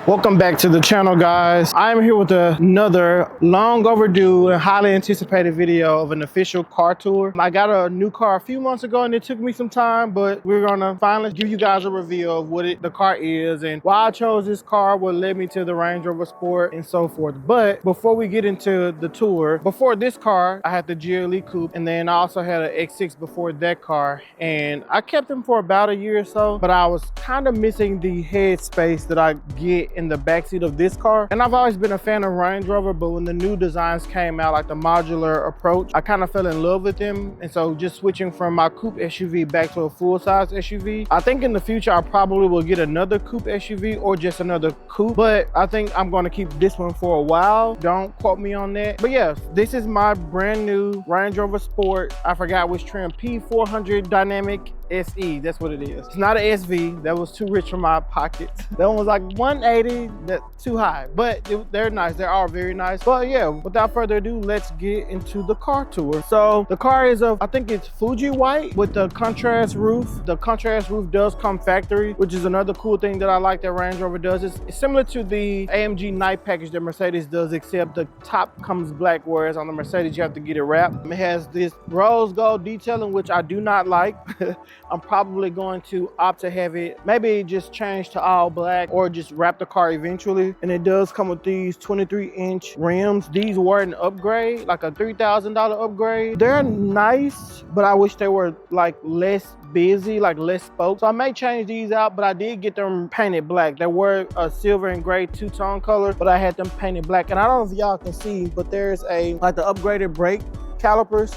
Welcome back to the channel, guys. I'm here with another long overdue and highly anticipated video of an official car tour. I got a new car a few months ago and it took me some time, but we're gonna finally give you guys a review of what the car is and why I chose this car, what led me to the Range Rover Sport and so forth. But before we get into the tour, before this car, I had the GLE Coupe, and then I also had an X6 before that car, and I kept them for about a year or so, but I was kind of missing the head space that I get in the backseat of this car. And I've always been a fan of Range Rover, but when the new designs came out, like the modular approach, I kind of fell in love with them. And so just switching from my coupe SUV back to a full-size SUV, I think in the future I probably will get another coupe SUV or just another coupe, but I think I'm going to keep this one for a while. Don't quote me on that. But yeah, this is my brand new Range Rover Sport. I forgot which trim, P400 Dynamic SE, that's what it is. It's not an SV, that was too rich for my pockets. That one was like 180, that's too high, but they're nice, they are very nice. But yeah, without further ado, let's get into the car tour. So the car is I think it's Fuji white with the contrast roof. The contrast roof does come factory, which is another cool thing that I like that Range Rover does. It's similar to the AMG Night package that Mercedes does, except the top comes black, whereas on the Mercedes you have to get it wrapped. It has this rose gold detailing, which I do not like. I'm probably going to opt to have it maybe just change to all black or just wrap the car eventually. And it does come with these 23-inch rims. These were an upgrade, like a $3,000 upgrade. They're nice, but I wish they were like less busy, like less spokes. So I may change these out, but I did get them painted black. They were a silver and gray two-tone color, but I had them painted black. And I don't know if y'all can see, but there's like the upgraded brake calipers.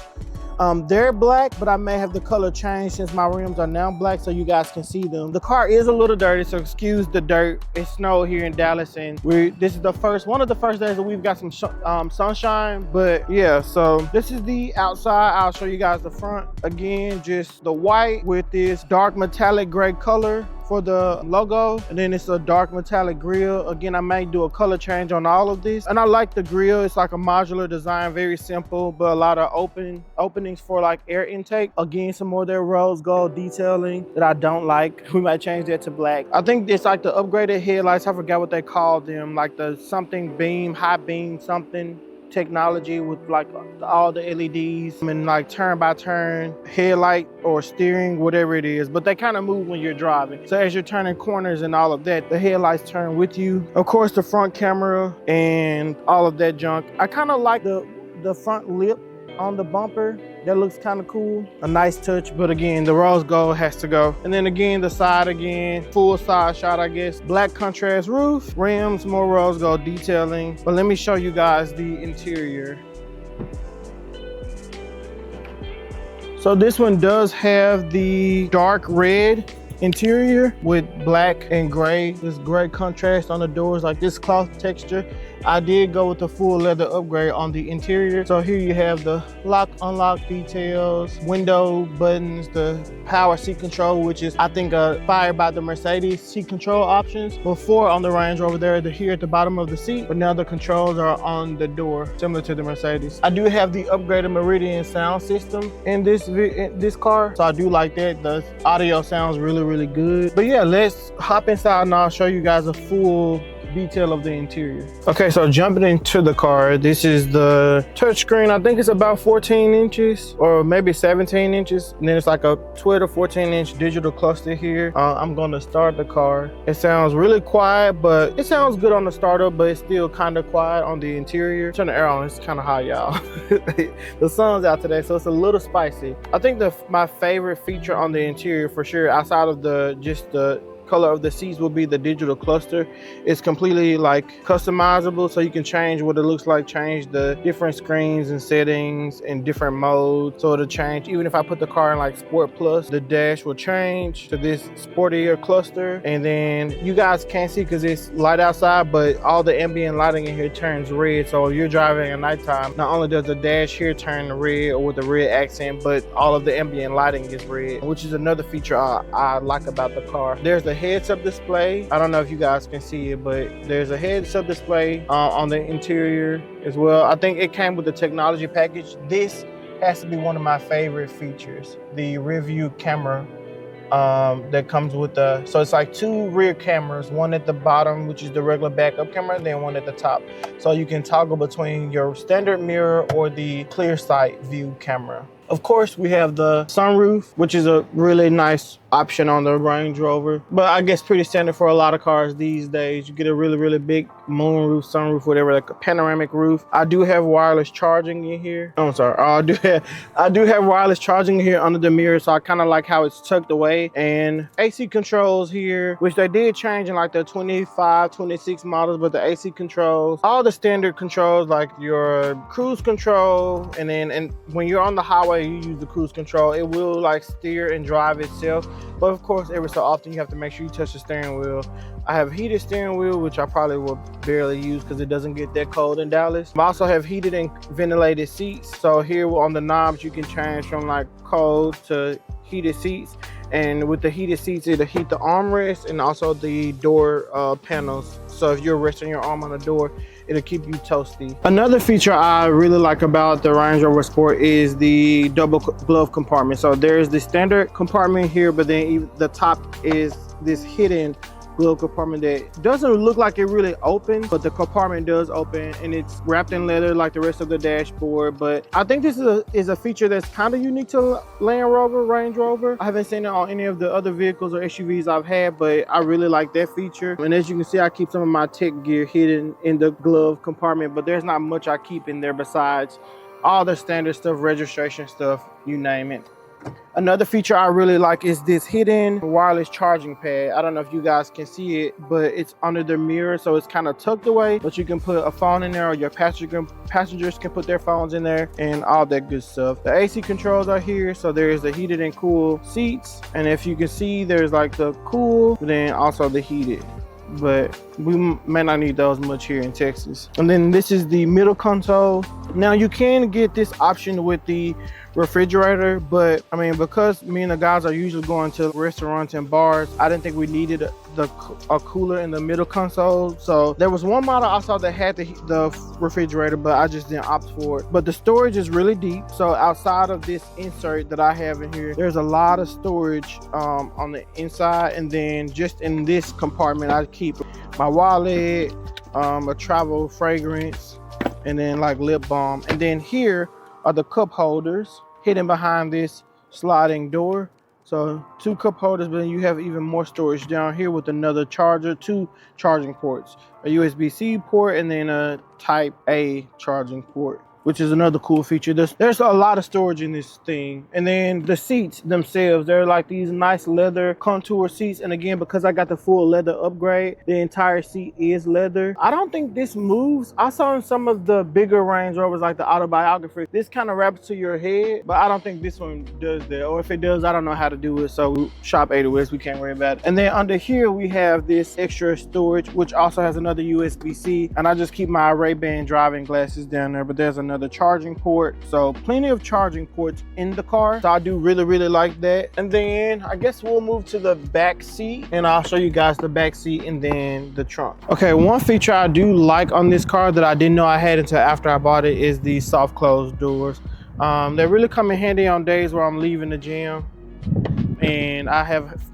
They're black, but I may have the color change since my rims are now black so you guys can see them. The car is a little dirty, so excuse the dirt. It snowed here in Dallas, and this is one of the first days that we've got some sunshine. But yeah, so this is the outside. I'll show you guys the front. Again, just the white with this dark metallic gray color for the logo, and then it's a dark metallic grille. Again, I may do a color change on all of this, and I like the grille. It's like a modular design, very simple, but a lot of openings for like air intake. Again, some more of their rose gold detailing that I don't like. We might change that to black. I think it's like the upgraded headlights. I forgot what they call them, like the something beam, high beam something technology with like all the LEDs and like turn by turn headlight or steering, whatever it is, but they kind of move when you're driving. So as you're turning corners and all of that, the headlights turn with you. Of course, the front camera and all of that junk. I kind of like the front lip on the bumper. That looks kind of cool, a nice touch. But again, the rose gold has to go. And then again, the side again, full side shot, I guess. Black contrast roof, rims, more rose gold detailing. But let me show you guys the interior. So this one does have the dark red interior with black and gray. This gray contrast on the doors, like this cloth texture. I did go with the full leather upgrade on the interior. So here you have the lock, unlock details, window buttons, the power seat control, which is I think fired by the Mercedes seat control options. Before on the Range Rover, they're here at the bottom of the seat, but now the controls are on the door, similar to the Mercedes. I do have the upgraded Meridian sound system in this car, so I do like that. The audio sounds really good. But yeah, let's hop inside and I'll show you guys a full detail of the interior. Okay, so jumping into the car, this is the touchscreen. I think it's about 14 inches or maybe 17 inches. And then it's like a 12 to 14 inch digital cluster here. I'm going to start the car. It sounds really quiet, but it sounds good on the startup, but it's still kind of quiet on the interior. Turn the air on, it's kind of hot, y'all. The sun's out today, so it's a little spicy. I think my favorite feature on the interior for sure, outside of just the color of the seats will be the digital cluster. It's completely like customizable, so you can change what it looks like, change the different screens and settings and different modes. So it'll change. Even if I put the car in like Sport Plus, the dash will change to this sportier cluster. And then you guys can't see because it's light outside, but all the ambient lighting in here turns red. So if you're driving at nighttime, not only does the dash here turn red or with the red accent, but all of the ambient lighting is red, which is another feature I like about the car. There's the heads-up display. I don't know if you guys can see it, but there's a heads-up display on the interior as well. I think it came with the technology package. This has to be one of my favorite features, the rear view camera that comes with the, so it's like two rear cameras, one at the bottom, which is the regular backup camera, and then one at the top. So you can toggle between your standard mirror or the clear sight view camera. Of course, we have the sunroof, which is a really nice option on the Range Rover, but I guess pretty standard for a lot of cars these days. You get a really big moonroof, sunroof, whatever, like a panoramic roof. I do have wireless charging in here. Oh, I'm sorry. I do have wireless charging here under the mirror, so I kind of like how it's tucked away. And AC controls here, which they did change in like the 25, 26 models, but the AC controls, all the standard controls like your cruise control, and when you're on the highway, you use the cruise control. It will like steer and drive itself, but of course every so often you have to make sure you touch the steering wheel. I have heated steering wheel, which I probably will barely use because it doesn't get that cold in Dallas. I also have heated and ventilated seats, so here on the knobs you can change from like cold to heated seats. And with the heated seats, it'll heat the armrest and also the door panels. So if you're resting your arm on the door, it'll keep you toasty. Another feature I really like about the Range Rover Sport is the double glove compartment. So there's the standard compartment here, but then even the top is this hidden glove compartment that doesn't look like it really opens, but the compartment does open, and it's wrapped in leather like the rest of the dashboard. But I think this is a feature that's kind of unique to Land Rover, Range Rover. I haven't seen it on any of the other vehicles or SUVs I've had, but I really like that feature. And as you can see, I keep some of my tech gear hidden in the glove compartment, but there's not much I keep in there besides all the standard stuff, registration stuff, you name it. Another feature I really like is this hidden wireless charging pad. I don't know if you guys can see it, but it's under the mirror, so it's kind of tucked away, but you can put a phone in there, or your passengers can put their phones in there and all that good stuff. The AC controls are here, so there's the heated and cool seats, and if you can see, there's like the cool, then also the heated, but we may not need those much here in Texas. And then this is the middle console. Now you can get this option with the refrigerator, but I mean, because me and the guys are usually going to restaurants and bars, I didn't think we needed a cooler in the middle console. So there was one model I saw that had the refrigerator, but I just didn't opt for it. But the storage is really deep, so outside of this insert that I have in here, there's a lot of storage on the inside. And then just in this compartment, I keep my wallet, a travel fragrance, and then like lip balm. And then here are the cup holders hidden behind this sliding door. So 2 cup holders, but then you have even more storage down here with another charger, 2 charging ports, a USB-C port, and then a Type A charging port, which is another cool feature. There's a lot of storage in this thing. And then the seats themselves, they're like these nice leather contour seats. And again, because I got the full leather upgrade, the entire seat is leather. I don't think this moves. I saw in some of the bigger Range Rovers, like the Autobiography, this kind of wraps to your head, but I don't think this one does that. Or if it does, I don't know how to do it. So shop 8 West, we can't worry about it. And then under here, we have this extra storage, which also has another USB-C. And I just keep my Ray-Ban driving glasses down there, but there's another charging port. So plenty of charging ports in the car. So I do really like that. And then I guess we'll move to the back seat, and I'll show you guys the back seat and then the trunk. Okay, one feature I do like on this car that I didn't know I had until after I bought it is the soft close doors. They really come in handy on days where I'm leaving the gym and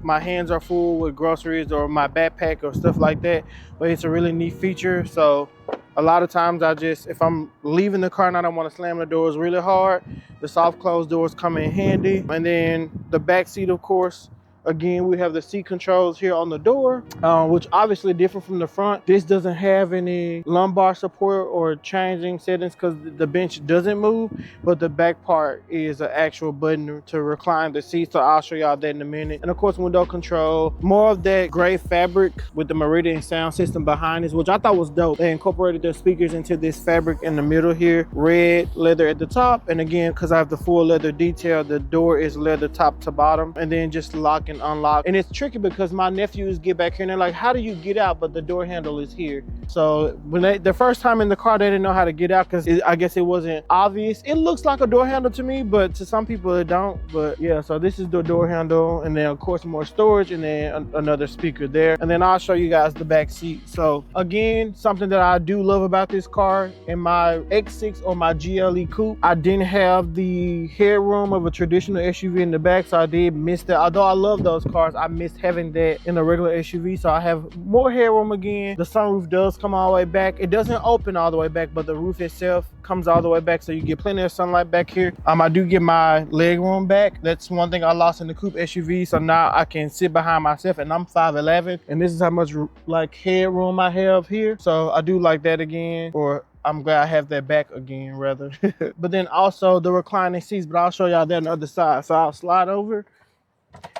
my hands are full with groceries or my backpack or stuff like that. But it's a really neat feature. So a lot of times if I'm leaving the car and I don't want to slam the doors really hard, the soft closed doors come in handy. And then the back seat, of course, again, we have the seat controls here on the door, which obviously different from the front. This doesn't have any lumbar support or changing settings because the bench doesn't move, but the back part is an actual button to recline the seat. So I'll show y'all that in a minute. And of course, window control, more of that gray fabric with the Meridian sound system behind this, which I thought was dope. They incorporated their speakers into this fabric in the middle here, red leather at the top. And again, because I have the full leather detail, the door is leather top to bottom, and then just lock and unlock. And it's tricky because my nephews get back here and they're like, how do you get out? But the door handle is here. So when the first time in the car, they didn't know how to get out because I guess it wasn't obvious. It looks like a door handle to me, but to some people it don't. But yeah, so this is the door handle, and then of course more storage, and then another speaker there. And then I'll show you guys the back seat. So again, something that I do love about this car, in my X6 or my GLE Coupe, I didn't have the headroom of a traditional SUV in the back, so I did miss that. Although I love those cars, I missed having that in a regular SUV. So I have more headroom again. The sunroof does come all the way back. It doesn't open all the way back, but the roof itself comes all the way back, so you get plenty of sunlight back here. I do get my leg room back. That's one thing I lost in the coupe SUV, so now I can sit behind myself, and I'm 5'11", and this is how much like headroom I have here. So I do like that again, or I'm glad I have that back again rather. But then also the reclining seats, but I'll show y'all that on the other side. So I'll slide over,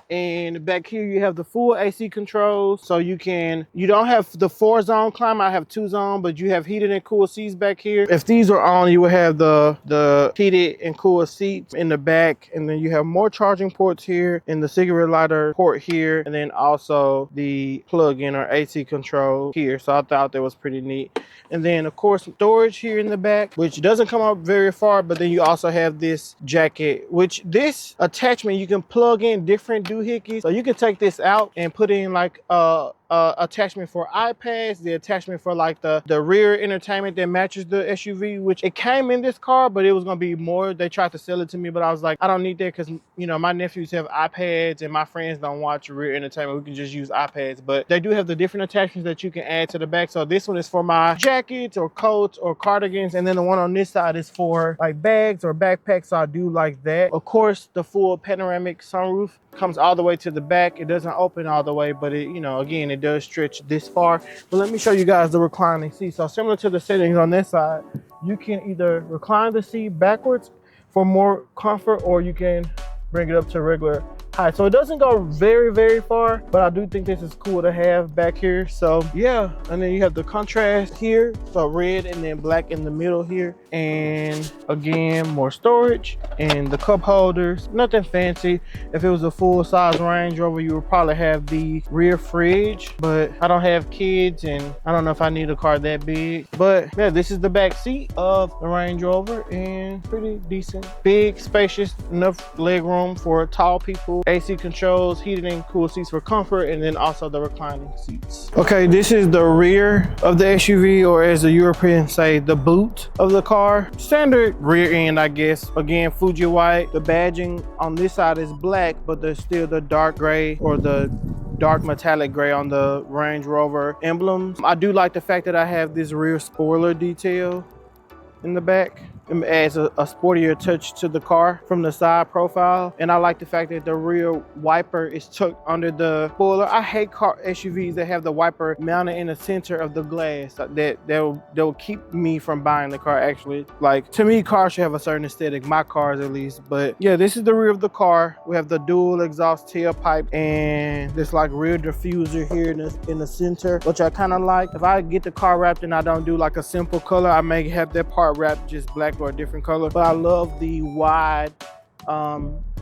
and back here you have the full AC controls, so you don't have the 4-zone climate. I have 2-zone, but you have heated and cooled seats back here. If these are on, you will have the heated and cooled seats in the back, and then you have more charging ports here, and the cigarette lighter port here, and then also the plug-in or AC control here. So I thought that was pretty neat. And then of course storage here in the back, which doesn't come up very far, but then you also have this jacket, which this attachment you can plug in different doohickeys. So you can take this out and put in like attachment for iPads, the attachment for like the rear entertainment that matches the SUV, which it came in this car, but it was gonna be more. They tried to sell it to me, but I was like, I don't need that because, you know, my nephews have iPads and my friends don't watch rear entertainment. We can just use iPads, but they do have the different attachments that you can add to the back. So this one is for my jackets or coats or cardigans, and then the one on this side is for like bags or backpacks. So I do like that. Of course, the full panoramic sunroof comes all the way to the back. It doesn't open all the way, but it, you know, again, it does stretch this far. But let me show you guys the reclining seat. So similar to the settings on this side, you can either recline the seat backwards for more comfort, or you can bring it up to regular height. So it doesn't go very, very far, but I do think this is cool to have back here. So yeah, and then you have the contrast here, so red and then black in the middle here, and again more storage and the cup holders. Nothing fancy. If it was a full-size Range Rover, you would probably have the rear fridge, but I don't have kids and I don't know if I need a car that big. But yeah, this is the back seat of the Range Rover, and pretty decent, big, spacious, enough leg room for tall people. AC controls, heated and cooled seats for comfort, and then also the reclining seats. Okay, this is the rear of the SUV, or as the Europeans say, the boot of the car. Standard rear end, I guess. Again, Fuji white. The badging on this side is black, but there's still the dark gray or the dark metallic gray on the Range Rover emblems. I do like the fact that I have this rear spoiler detail in the back. It adds a sportier touch to the car from the side profile. And I like the fact that the rear wiper is tucked under the spoiler. I hate car SUVs that have the wiper mounted in the center of the glass. They'll keep me from buying the car, actually. Like, to me, cars should have a certain aesthetic, my cars at least. But yeah, this is the rear of the car. We have the dual exhaust tailpipe and this like rear diffuser here in the center, which I kind of like. If I get the car wrapped and I don't do like a simple color, I may have that part wrapped just black or a different color. But I love the wide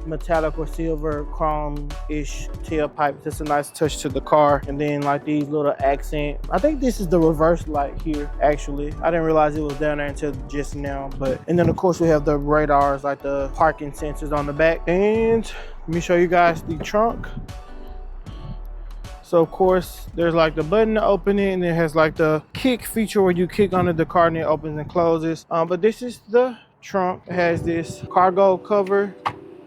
metallic or silver chrome-ish tailpipe. Just a nice touch to the car. And then like these little accent, I think this is the reverse light here, actually. I didn't realize it was down there until just now. And then of course we have the radars, like the parking sensors on the back. And let me show you guys the trunk. So of course there's like the button to open it, and it has like the kick feature where you kick under the car and it opens and closes. But this is the trunk. It has this cargo cover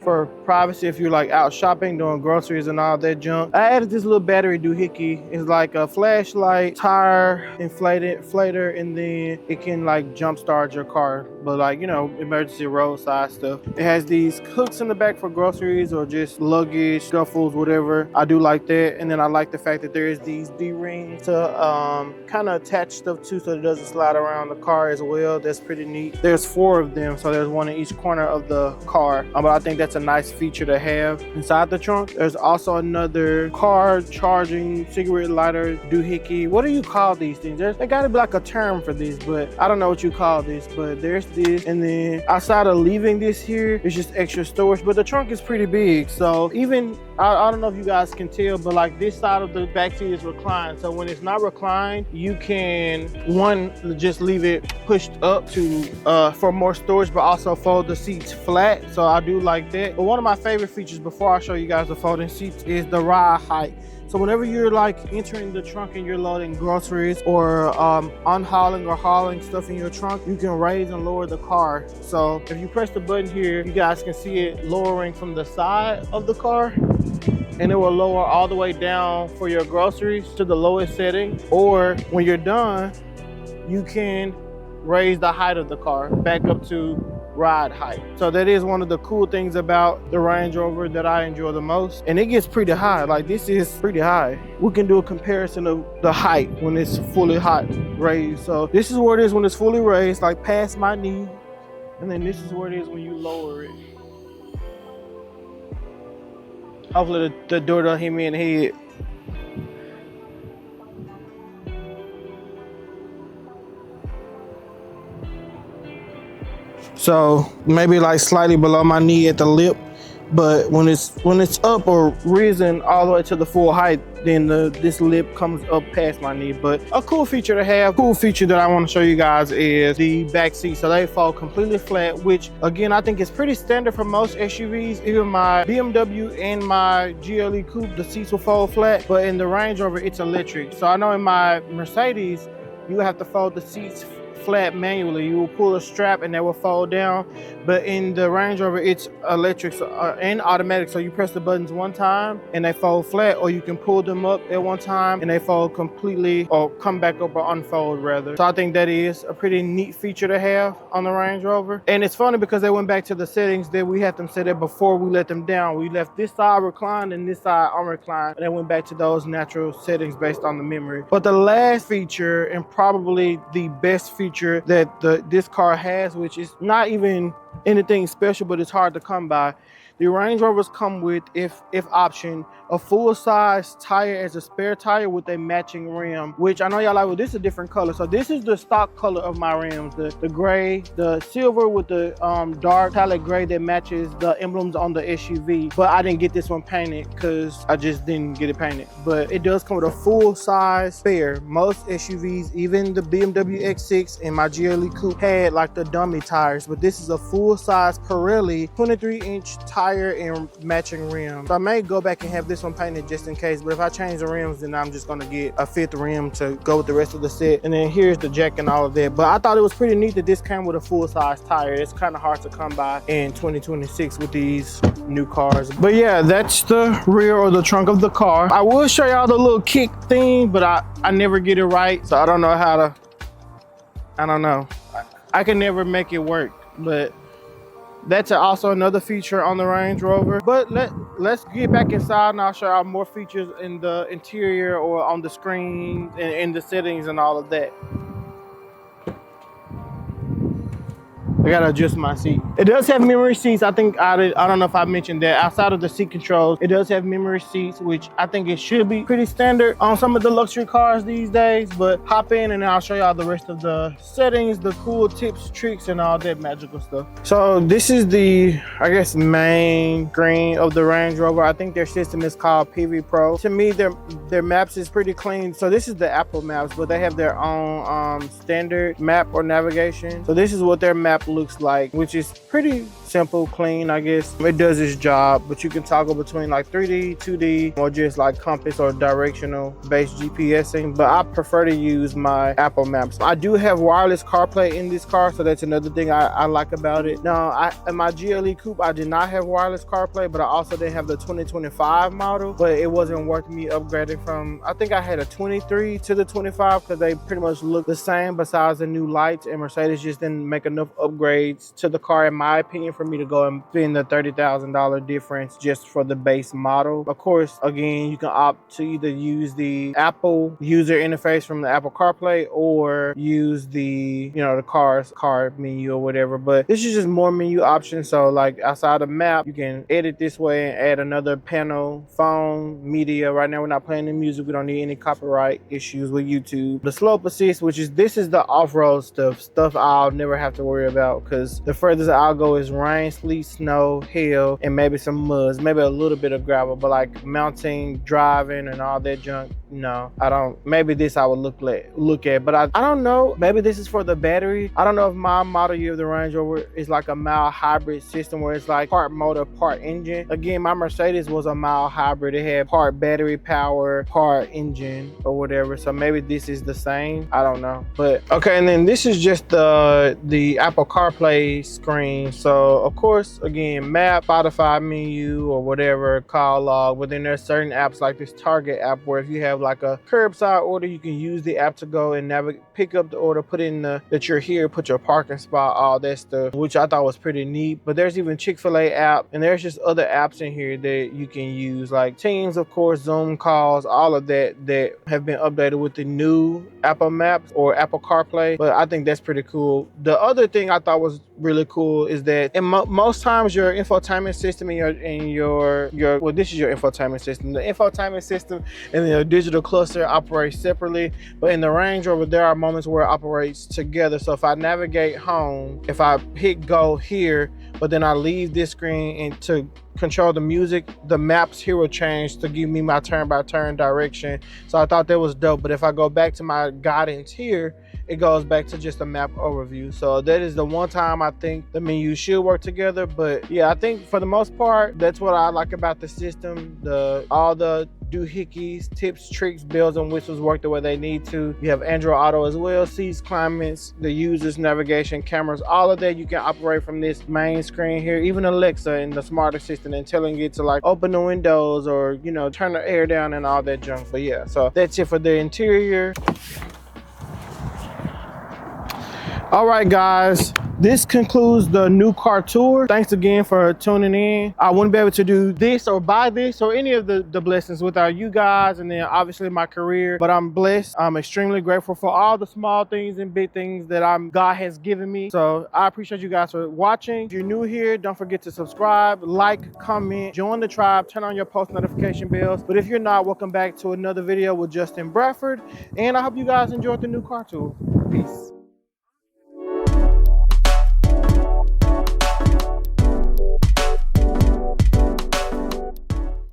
for privacy if you're like out shopping, doing groceries and all that junk. I added this little battery doohickey. It's like a flashlight, tire inflator, and then it can like jumpstart your car, but like, you know, emergency roadside stuff. It has these hooks in the back for groceries or just luggage, scuffles, whatever. I do like that. And then I like the fact that there is these D-rings to kind of attach stuff to so it doesn't slide around the car as well. That's pretty neat. There's 4 of them, so there's one in each corner of the car. But I think that's a nice feature to have inside the trunk. There's also another car charging cigarette lighter doohickey. What do you call these things? There gotta be like a term for this, but I don't know what you call this. But there's this, and then outside of leaving this here, it's just extra storage. But the trunk is pretty big, so even I don't know if you guys can tell, but like this side of the back seat is reclined. So when it's not reclined, you can just leave it pushed up to for more storage, but also fold the seats flat. So I do like that. But one of my favorite features before I show you guys the folding seats is the ride height. So whenever you're like entering the trunk and you're loading groceries or unhauling or hauling stuff in your trunk, you can raise and lower the car. So if you press the button here, you guys can see it lowering from the side of the car, and it will lower all the way down for your groceries to the lowest setting. Or when you're done, you can raise the height of the car back up to ride height. So that is one of the cool things about the Range Rover that I enjoy the most. And it gets pretty high. Like this is pretty high. We can do a comparison of the height when it's fully raised. So this is where it is when it's fully raised, like past my knee. And then this is where it is when you lower it. Hopefully the door don't hit me in the head. So maybe like slightly below my knee at the lip, but when it's up or risen all the way to the full height, then this lip comes up past my knee. But a cool feature to have, cool feature that I want to show you guys is the back seat. So they fall completely flat, which again I think is pretty standard for most SUVs. Even my BMW and my GLE Coupe, the seats will fold flat, but in the Range Rover it's electric. So I know in my Mercedes you have to fold the seats flat manually. You will pull a strap and they will fold down, but in the Range Rover it's electric and automatic. So you press the buttons one time and they fold flat, or you can pull them up at one time and they fold completely, or come back up or unfold rather. So I think that is a pretty neat feature to have on the Range Rover. And it's funny because they went back to the settings that we had them set at before we let them down. We left this side reclined and this side unreclined, and they went back to those natural settings based on the memory. But the last feature, and probably the best feature that this car has, which is not even anything special, but it's hard to come by. The Range Rovers come with, if option, a full-size tire as a spare tire with a matching rim, which I know y'all like, well, this is a different color. So this is the stock color of my rims, the gray, the silver with the dark metallic gray that matches the emblems on the SUV. But I didn't get this one painted because I just didn't get it painted. But it does come with a full-size spare. Most SUVs, even the BMW X6 and my GLE Coupe, had like the dummy tires, but this is a full-size Pirelli 23-inch tire and matching rim. So I may go back and have this one painted just in case, but if I change the rims, then I'm just gonna get a 5th rim to go with the rest of the set. And then here's the jack and all of that. But I thought it was pretty neat that this came with a full-size tire. It's kind of hard to come by in 2026 with these new cars. But yeah, that's the rear or the trunk of the car. I will show y'all the little kick thing, but I never get it right, so I don't know how to, I don't know. I can never make it work, but that's also another feature on the Range Rover. But let's get back inside and I'll show y'all more features in the interior or on the screen and in the settings and all of that. I gotta adjust my seat. It does have memory seats. I think I don't know if I mentioned that. Outside of the seat controls, it does have memory seats, which I think it should be pretty standard on some of the luxury cars these days. But hop in and I'll show y'all the rest of the settings, the cool tips, tricks, and all that magical stuff. So this is the, I guess, main screen of the Range Rover. I think their system is called PV Pro. To me, their maps is pretty clean. So this is the Apple Maps, but they have their own standard map or navigation. So this is what their map looks looks like, which is pretty simple, clean, I guess. It does its job, but you can toggle between like 3D, 2D, or just like compass or directional based GPSing. But I prefer to use my Apple Maps. I do have wireless CarPlay in this car, so that's another thing I like about it. Now, in my GLE Coupe, I did not have wireless CarPlay, but I also didn't have the 2025 model, but it wasn't worth me upgrading from, I think I had a 23 to the 25 because they pretty much look the same besides the new lights, and Mercedes just didn't make enough upgrades to the car, in my opinion, for me to go and spend the $30,000 difference just for the base model. Of course, again, you can opt to either use the Apple user interface from the Apple CarPlay or use the, you know, the car menu or whatever, but this is just more menu options. So like outside of map, you can edit this way and add another panel, phone, media. Right now we're not playing the music, we don't need any copyright issues with YouTube. The slope assist, which is, this is the off-road stuff I'll never have to worry about, because the furthest I'll go is rain, sleet, snow, hail, and maybe some muds, maybe a little bit of gravel, but like mounting, driving, and all that junk, no, I don't. Maybe this I would look at, but I don't know. Maybe this is for the battery. I don't know if my model year of the Range Rover is like a mild hybrid system where it's like part motor, part engine. Again, my Mercedes was a mild hybrid. It had part battery power, part engine or whatever. So maybe this is the same. I don't know. But okay, and then this is just the Apple CarPlay screen. So of course, again, map, Spotify menu or whatever, call log. But then there's certain apps like this Target app where if you have like a curbside order, you can use the app to go and pick up the order, put in that you're here, put your parking spot, all that stuff, which I thought was pretty neat. But there's even Chick-fil-A app, and there's just other apps in here that you can use, like Teams, of course, Zoom calls, all of that have been updated with the new Apple Maps or Apple CarPlay. But I think that's pretty cool. The other thing I thought was really cool is that in most times your infotainment system and your well, this is your infotainment system. The infotainment system and the digital cluster operate separately, but in the Range Rover there are moments where it operates together. So if I navigate home, if I hit go here, but then I leave this screen and to control the music, the maps here will change to give me my turn-by-turn direction. So I thought that was dope. But if I go back to my guidance here, it goes back to just a map overview. So that is the one time I think the menus should work together. But yeah, I think for the most part, that's what I like about the system. All the doohickeys, tips, tricks, bells and whistles work the way they need to. You have Android Auto as well, seats, climates, the user's navigation, cameras, all of that you can operate from this main screen here. Even Alexa and the smart assistant and telling it to like open the windows or, you know, turn the air down and all that junk. But yeah, so that's it for the interior. All right, guys, this concludes the new car tour. Thanks again for tuning in. I wouldn't be able to do this or buy this or any of the blessings without you guys, and then obviously my career. But I'm blessed. I'm extremely grateful for all the small things and big things that God has given me. So I appreciate you guys for watching. If you're new here, don't forget to subscribe, like, comment, join the tribe, turn on your post notification bells. But if you're not, welcome back to another video with Justin Bradford. And I hope you guys enjoyed the new car tour. Peace.